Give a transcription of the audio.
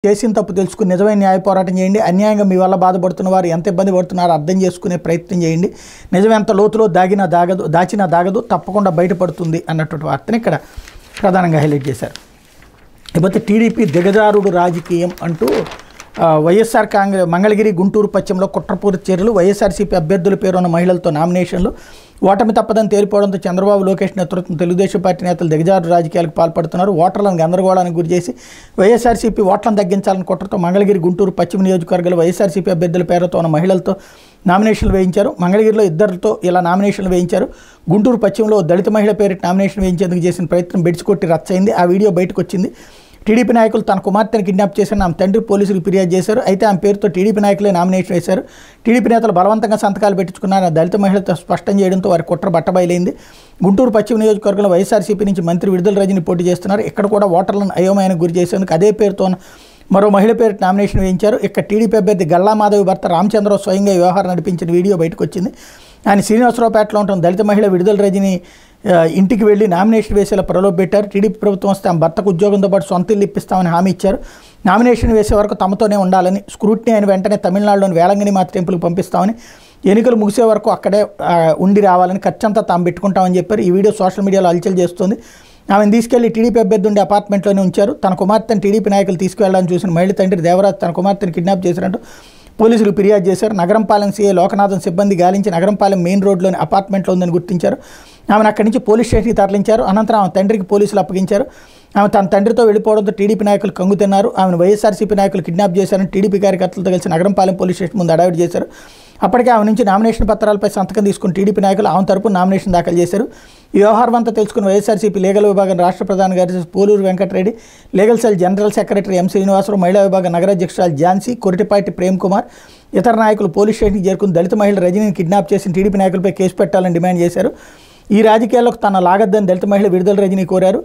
చేసిన తప్పు తెలుసుకుని నిజమైన న్యాయ పోరాటం చేయండి. అన్యాయంగా మీ వల్ల బాధపడుతున్న వారు ఎంత ఇబ్బంది పడుతున్నారో అర్థం చేసుకునే ప్రయత్నం చేయండి. నిజం ఎంత లోతులో దాచినా దాగదు, తప్పకుండా బయటపడుతుంది అన్నటువంటి వార్తని ఇక్కడ ప్రధానంగా హైలైట్ చేశారు. ఇకపోతే టీడీపీ దిగజారుడు రాజకీయం అంటూ వైఎస్ఆర్ కాంగ్రెస్ మంగళగిరి గుంటూరు పశ్చిమలో కుట్రపూరిత చర్యలు, వైఎస్ఆర్సీపీ అభ్యర్థుల పేరున్న మహిళలతో నామినేషన్లు, ఓటమి తప్పదని తేలిపోవడంతో చంద్రబాబు లోకేష్ నేతృత్వం తెలుగుదేశం పార్టీ నేతలు దిగజారు రాజకీయాలకు పాల్పడుతున్నారు. ఓటర్లను గందరగోళానికి గురిచేసి వైఎస్ఆర్సీపీ ఓట్లను తగ్గించాలని కుట్రతో మంగళగిరి గుంటూరు పశ్చిమ నియోజకవర్గాలు వైఎస్ఆర్సీపీ అభ్యర్థుల పేరుతో ఉన్న మహిళలతో నామినేషన్లు వేయించారు. మంగళగిరిలో ఇద్దరితో ఇలా నామినేషన్లు వేయించారు. గుంటూరు పశ్చిమలో దళిత మహిళ పేరిట నామినేషన్ వేయించేందుకు చేసిన ప్రయత్నం బెడిచికొట్టి రచ్చయింది. ఆ వీడియో బయటకు వచ్చింది. టీడీపీ నాయకులు తన కుమార్తెను కిడ్నాప్ చేశారని ఆమె తండ్రి పోలీసులకు ఫిర్యాదు చేశారు. అయితే ఆమె పేరుతో టీడీపీ నాయకులే నామినేషన్ వేశారు. టీడీపీ నేతలు బలవంతంగా సంతకాలు పెట్టించుకున్నారని దళిత మహిళతో స్పష్టం చేయడంతో వారి కుట్ర బట్టబయలైంది. గుంటూరు పశ్చిమ నియోజకవర్గంలో వైఎస్ఆర్సీపీ నుంచి మంత్రి విడుదల రజని పోటీ చేస్తున్నారు. ఇక్కడ కూడా ఓటర్లను అయోమయానికి గురి చేసేందుకు అదే పేరుతో మరో మహిళ పేరు నామినేషన్ వేయించారు. ఇక్కడ టీడీపీ అభ్యర్థి గల్లా మాధవి భర్త రామచంద్రరావు స్వయంగా వ్యవహారం నడిపించిన వీడియో బయటకు వచ్చింది. ఆయన శ్రీనివాసరావుపేటలో ఉంటున్న దళిత మహిళ విడుదల రజని ఇంటికి వెళ్లి నామినేషన్ వేసేలా ప్రలోభపెట్టారు. టీడీపీ ప్రభుత్వం వస్తే ఆమె భర్తకు ఉద్యోగంతో పాటు సొంత ఇల్లు ఇప్పిస్తామని హామీ ఇచ్చారు. నామినేషన్ వేసే వరకు తమతోనే ఉండాలని, స్క్రూటినీ అయిన వెంటనే తమిళనాడులోని వేలంగిని మాత టెంపుల్కి పంపిస్తామని, ఎన్నికలు ముగిసే వరకు అక్కడే ఉండి రావాలని, ఖర్చంతా తాము పెట్టుకుంటామని చెప్పారు. ఈ వీడియో సోషల్ మీడియాలో హల్చల్ చేస్తుంది. ఆమెను తీసుకెళ్లి టీడీపీ అభ్యర్థి ఉండే అపార్ట్మెంట్లోనే ఉంచారు. తన కుమార్తెను టీడీపీ నాయకులు తీసుకువెళ్లాలని చూసిన మహిళ తండ్రి దేవరాజ్ తన కుమార్తెను కిడ్నాప్ చేశారంటూ పోలీసులు ఫిర్యాదు చేశారు. నగరంపాలెం సీఐ లోకనాథన్ సిబ్బంది గాలించి నగరంపాలెం మెయిన్ రోడ్లోని అపార్ట్మెంట్లో ఉందని గుర్తించారు. ఆమెను అక్కడి నుంచి పోలీస్ స్టేషన్కి తరలించారు. అనంతరం ఆమె తండ్రికి పోలీసులు అప్పగించారు. ఆమె తన తండ్రితో వెళ్ళిపోవడంతో టీడీపీ నాయకులు కంగు తిన్నారు. ఆమెను వైఎస్ఆర్సీపీ నాయకులు కిడ్నాప్ చేశారని టీడీపీ కార్యకర్తలతో కలిసి నగరంపాలెం పోలీస్ స్టేషన్ ముందు అడావిడి చేశారు. అప్పటికే ఆమె నుంచి నామినేషన్ పత్రాలపై సంతకం తీసుకుని టీడీపీ నాయకులు ఆమె తరపున నామినేషన్ దాఖలు చేశారు. ఈ వ్యవహారం అంతా తెలుసుకున్న వైఎస్ఆర్సీపీ లీగల్ విభాగం రాష్ట్ర ప్రధాన కార్యదర్శి Poluru Venkatareddy, legal cell general secretary M Srinivasarao, మహిళా విభాగం నగర అధ్యక్షురాలు ఝాన్సీ, కొరిటిపాటి ప్రేమ్ కుమార్, ఇతర నాయకులు పోలీస్ స్టేషన్కి చేరుకుని దళిత మహిళ రజనీని కిడ్నాప్ చేసిన టీడీపీ నాయకులపై కేసు పెట్టాలని డిమాండ్ చేశారు. ఈ రాజకీయాలకు తన లాగద్దని దళిత మహిళ విడుదల రజనీ కోరారు.